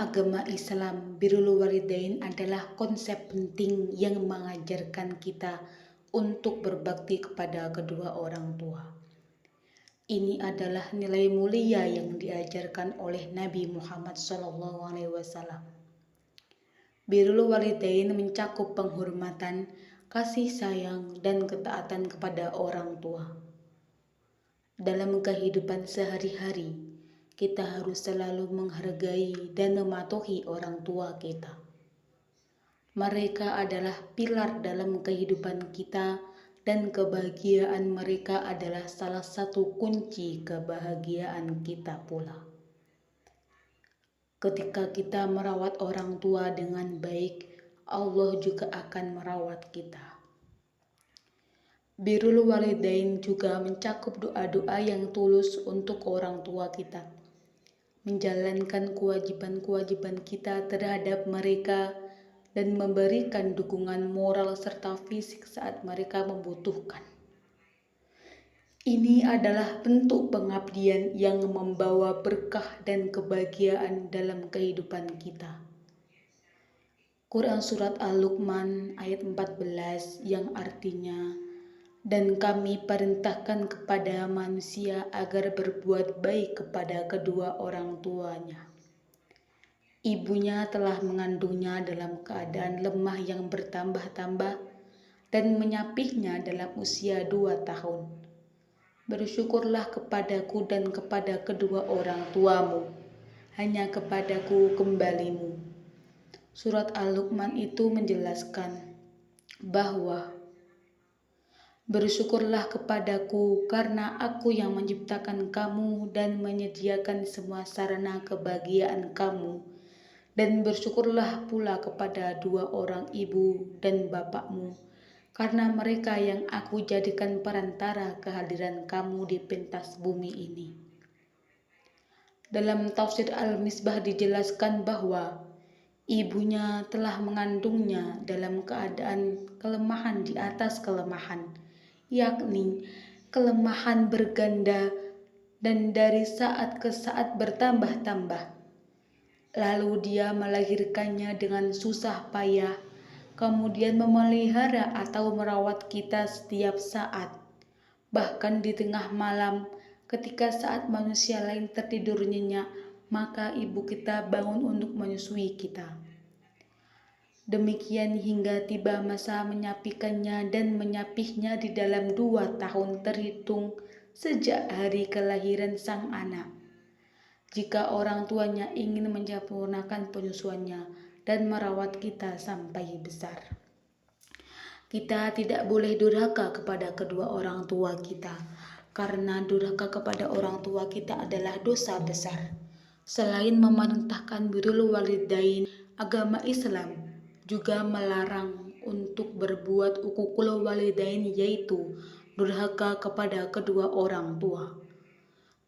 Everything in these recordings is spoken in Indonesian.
agama Islam, birrul walidain adalah konsep penting yang mengajarkan kita untuk berbakti kepada kedua orang tua. Ini adalah nilai mulia yang diajarkan oleh Nabi Muhammad SAW. Birrul walidain mencakup penghormatan, kasih sayang, dan ketaatan kepada orang tua. Dalam kehidupan sehari-hari, kita harus selalu menghargai dan mematuhi orang tua kita. Mereka adalah pilar dalam kehidupan kita, dan kebahagiaan mereka adalah salah satu kunci kebahagiaan kita pula. Ketika kita merawat orang tua dengan baik, Allah juga akan merawat kita. Birrul walidain juga mencakup doa-doa yang tulus untuk orang tua kita, menjalankan kewajiban-kewajiban kita terhadap mereka, dan memberikan dukungan moral serta fisik saat mereka membutuhkan. Ini adalah bentuk pengabdian yang membawa berkah dan kebahagiaan dalam kehidupan kita. Quran Surat Al-Luqman ayat 14 yang artinya, "Dan kami perintahkan kepada manusia agar berbuat baik kepada kedua orang tuanya. Ibunya telah mengandungnya dalam keadaan lemah yang bertambah-tambah dan menyapihnya dalam usia 2 tahun. Bersyukurlah kepadaku dan kepada kedua orang tuamu, hanya kepadaku kembalimu." Surat Al-Luqman itu menjelaskan bahwa bersyukurlah kepadaku karena aku yang menciptakan kamu dan menyediakan semua sarana kebahagiaan kamu, dan bersyukurlah pula kepada dua orang ibu dan bapakmu, karena mereka yang aku jadikan perantara kehadiran kamu di pentas bumi ini. Dalam tafsir Al-Misbah dijelaskan bahwa ibunya telah mengandungnya dalam keadaan kelemahan di atas kelemahan, yakni kelemahan berganda dan dari saat ke saat bertambah-tambah. Lalu dia melahirkannya dengan susah payah, kemudian memelihara atau merawat kita setiap saat, bahkan di tengah malam ketika saat manusia lain tertidur nyenyak, maka ibu kita bangun untuk menyusui kita. Demikian hingga tiba masa menyapikannya dan menyapihnya di dalam 2 tahun terhitung sejak hari kelahiran sang anak. Jika orang tuanya ingin menyempurnakan penyusuannya dan merawat kita sampai besar, kita tidak boleh durhaka kepada kedua orang tua kita, karena durhaka kepada orang tua kita adalah dosa besar. Selain memerintahkan birrul walidain, agama Islam juga melarang untuk berbuat uququl walidain, yaitu durhaka kepada kedua orang tua.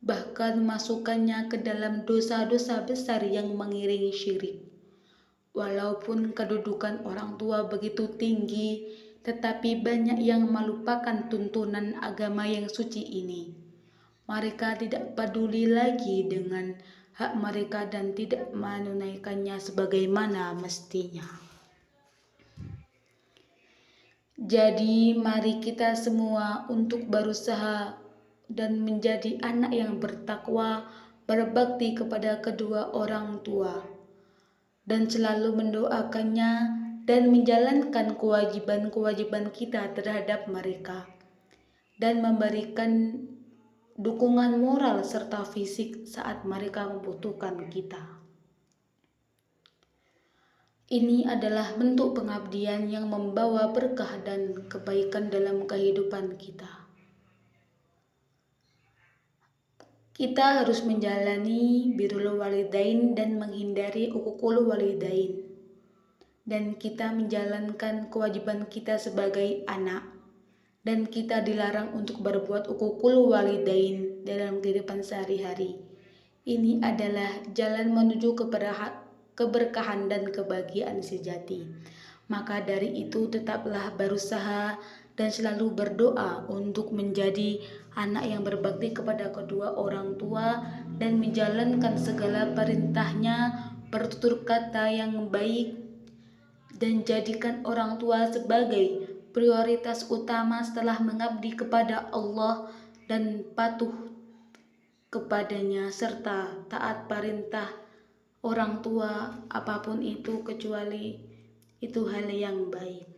Bahkan masukkannya ke dalam dosa-dosa besar yang mengiringi syirik. Walaupun kedudukan orang tua begitu tinggi, tetapi banyak yang melupakan tuntunan agama yang suci ini. Mereka tidak peduli lagi dengan hak mereka dan tidak menunaikannya sebagaimana mestinya. Jadi mari kita semua untuk berusaha dan menjadi anak yang bertakwa, berbakti kepada kedua orang tua, dan selalu mendoakannya dan menjalankan kewajiban-kewajiban kita terhadap mereka, dan memberikan dukungan moral serta fisik saat mereka membutuhkan kita. Ini adalah bentuk pengabdian yang membawa berkah dan kebaikan dalam kehidupan kita. Kita harus menjalani birrul walidain dan menghindari uququl walidain. Dan kita menjalankan kewajiban kita sebagai anak. Dan kita dilarang untuk berbuat uququl walidain dalam kehidupan sehari-hari. Ini adalah jalan menuju keberkahan dan kebahagiaan sejati. Maka dari itu tetaplah berusaha dan selalu berdoa untuk menjadi anak yang berbakti kepada kedua orang tua dan menjalankan segala perintahnya, bertutur kata yang baik, dan jadikan orang tua sebagai prioritas utama setelah mengabdi kepada Allah dan patuh kepadanya serta taat perintah orang tua apapun itu, kecuali itu hal yang baik.